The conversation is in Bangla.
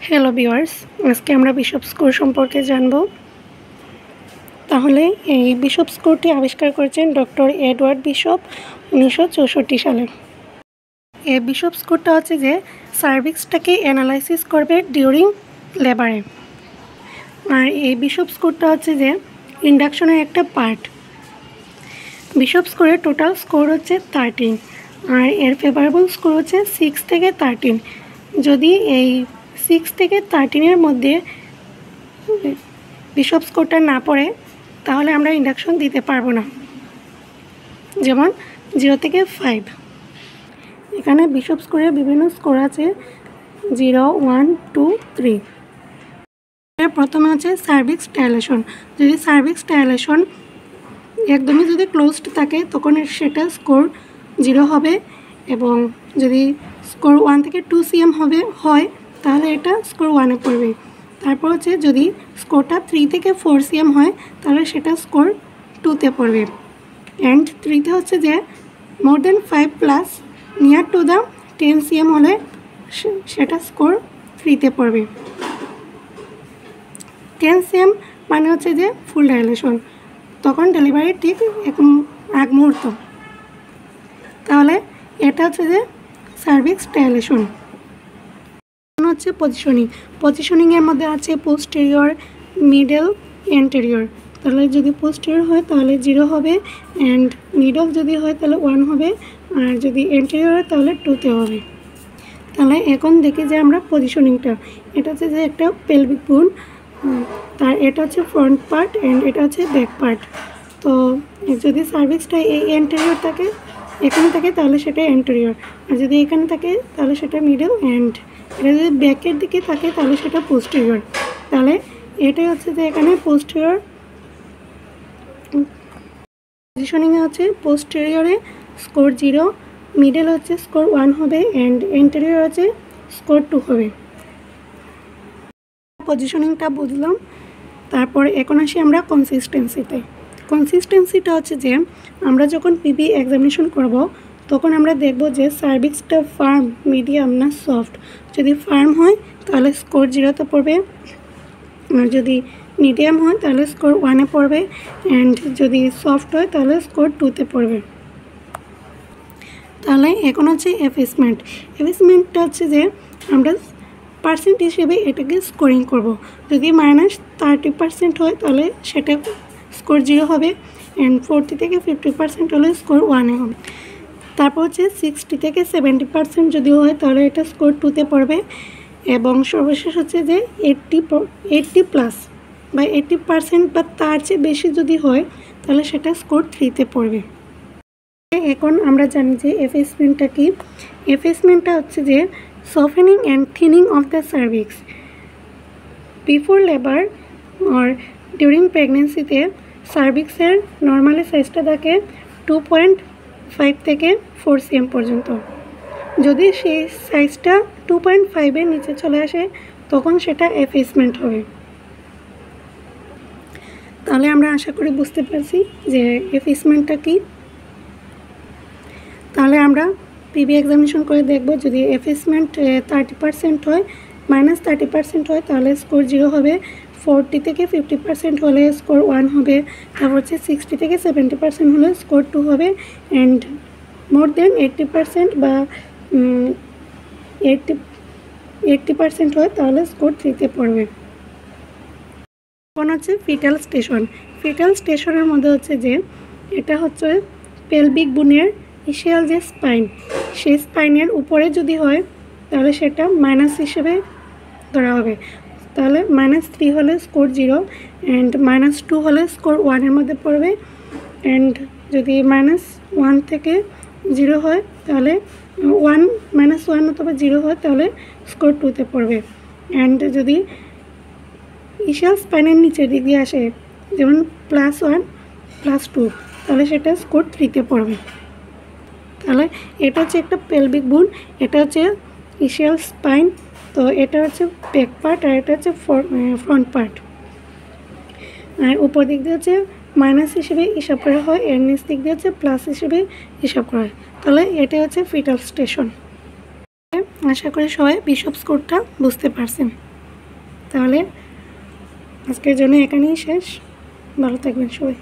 হ্যালো ভিউয়ার্স, আজকে আমরা বিশপ স্কোর সম্পর্কে জানব। তাহলে এই বিশপ স্কোরটি আবিষ্কার করেছেন ডক্টর এডওয়ার্ড বিশপ 1964 সালে। এই বিশপ স্কোরটা হচ্ছে যে সার্ভিক্সটাকে অ্যানালাইসিস করবে ডিউরিং লেবারে। আর এই বিশপ স্কোরটা হচ্ছে যে ইন্ডাকশনের একটা পার্ট। বিশপ স্কোরের টোটাল স্কোর হচ্ছে 13 আর এর ফেভারেবল স্কোর হচ্ছে 6 থেকে 13। যদি এই 6 থেকে 13-এর মধ্যে বিশপ স্কোরটা না পড়ে তাহলে আমরা ইন্ডাকশন দিতে পারবো না, যেমন 0 থেকে 5। এখানে বিশপ স্কোরের বিভিন্ন স্কোর আছে 0, 1, 2, 3। প্রথমে হচ্ছে সার্ভিক্স ডাইলেশন। যদি সার্ভিক্স ডাইলেশন একদমই যদি ক্লোজড থাকে তখন সেটা স্কোর 0 হবে, এবং যদি স্কোর 1 থেকে 2 cm হয় তাহলে এটা স্কোর 1-এ পড়বে। তারপর হচ্ছে যদি স্কোরটা 3 থেকে 4 cm হয় তাহলে সেটা স্কোর 2-তে পড়বে। অ্যান্ড 3-তে হচ্ছে যে মোর দেন 5 plus near to the 10 cm হলে সেটা স্কোর 3-তে পড়বে। 10 cm মানে হচ্ছে যে ফুল ডাইলেশন, তখন ডেলিভারির ঠিক এক মুহূর্ত। তাহলে এটা হচ্ছে যে সার্ভিক্স ডাইলেশন। হচ্ছে পজিশনিংয়ের মধ্যে আছে পোস্টেরিয়র, মিডল, এন্টেরিয়র। তাহলে যদি পোস্টেরিয়র হয় তাহলে 0 হবে, অ্যান্ড মিডল যদি হয় তাহলে 1 হবে, আর যদি এন্টেরিয়র হয় তাহলে 2-তে হবে। তাহলে এখন দেখি যে আমরা পজিশনিংটা, এটা হচ্ছে যে একটা পেলভিক বোন, তার এটা হচ্ছে ফ্রন্ট পার্ট অ্যান্ড এটা হচ্ছে ব্যাক পার্ট। তো যদি সার্ভিক্সটা এই এন্টেরিয়র থাকে, এখানে থাকে তাহলে সেটা এন্টেরিয়র, আর যদি এখানে থাকে তাহলে সেটা মিডল, অ্যান্ড এটা যদি ব্যাকের দিকে থাকে তাহলে সেটা পোস্টেরিয়র। তাহলে এটাই হচ্ছে যে এখানে পোস্টেরিয়র। পজিশনিংয়ে হচ্ছে পোস্টেরিয়রে স্কোর 0, মিডল হচ্ছে স্কোর 1 হবে, অ্যান্ড এন্টেরিয়র হচ্ছে স্কোর 2 হবে। পজিশনিংটা বুঝলাম। তারপর এখন আসি আমরা কনসিস্টেন্সিতে। কনসিস্টেন্সিটা হচ্ছে যে আমরা যখন পিবি এক্সামিনেশন করব তখন আমরা দেখব যে সার্ভিক্সটা ফার্ম, মিডিয়াম না সফট। যদি ফার্ম হয় তাহলে স্কোর 0-তে পড়বে, আর যদি মিডিয়াম হয় তাহলে স্কোর 1-এ পড়বে, অ্যান্ড যদি সফট হয় তাহলে স্কোর 2-তে পড়বে। তাহলে এখন হচ্ছে এফেসমেন্ট। এফেসমেন্টটা হচ্ছে যে আমরা পার্সেন্ট হিসেবে এটাকে স্কোরিং করব। যদি -30% হয় তাহলে সেটা স্কোর 0 হবে, অ্যান্ড 40 থেকে 50% হলে স্কোর 1-এ হবে। তারপর হচ্ছে 60 থেকে 70% যদি হয় তাহলে এটা স্কোর 2-তে পড়বে, এবং সর্বশেষ হচ্ছে যে 80 প্লাস বা 80% বা তার চেয়ে বেশি যদি হয় তাহলে সেটা স্কোর 3-তে পড়বে। এখন আমরা জানি যে এফেসমেন্টটা কি। এফেসমেন্টটা হচ্ছে যে softening and thinning of the cervix before labor or during pregnancy-তে সার্ভিক্সের নর্মালি সাইজটা থাকে 2.5 থেকে 4 cm পর্যন্ত। যদি সেই সাইজটা 2.5-এর নিচে চলে আসে তখন সেটা এফেসমেন্ট হবে। তাহলে আমরা আশা করি বুঝতে পারছি যে এফেসমেন্টটা কি। তাহলে আমরা পিবি এক্সামিনেশন করে দেখব, যদি এফেসমেন্ট 30% হয়, -30% হয় তাহলে স্কোর 0 হবে, 40 থেকে 50% হলে স্কোর 1 হবে, তারপর হচ্ছে 60 থেকে 70% হলে স্কোর 2 হবে, অ্যান্ড মোর দেন 80% বা 80% হয় তাহলে স্কোর 3-তে পড়বে। এখন হচ্ছে ফিটাল স্টেশন। ফিটাল স্টেশনের মধ্যে হচ্ছে যে এটা হচ্ছে পেলভিক বোনের ইশিয়াল যে স্পাইন, সেই স্পাইনের উপরে যদি হয় তাহলে সেটা মাইনাস হিসেবে ধরা হবে। তাহলে -3 হলে স্কোর 0, অ্যান্ড -2 হলে স্কোর 1-এর মধ্যে পড়বে, অ্যান্ড যদি -1 থেকে 0 হয় তাহলে 1 অথবা 0 হয় তাহলে স্কোর 2-তে পড়বে, অ্যান্ড যদি ইশিয়াল স্পাইনের নিচের দিক দিয়ে আসে যেমন +1 +2 তাহলে সেটা স্কোর 3-তে পড়বে। তাহলে এটা হচ্ছে একটা পেলভিক বোন, এটা হচ্ছে ইশিয়াল স্পাইন, তো এটা হচ্ছে ব্যাক পার্ট আর এটা হচ্ছে ফ্রন্ট পার্ট। আর উপর দিক দিয়ে হচ্ছে মাইনাস হিসেবে হিসাব করা হয়, এর নিচ দিক দিয়ে হচ্ছে প্লাস হিসেবে হিসাব করা হয়। তাহলে এটা হচ্ছে ফিটাল স্টেশন। আশা করি সবাই বিশপ স্কোরটা বুঝতে পারছেন। তাহলে আজকের জন্য এখানেই শেষ। ভালো থাকবেন সবাই।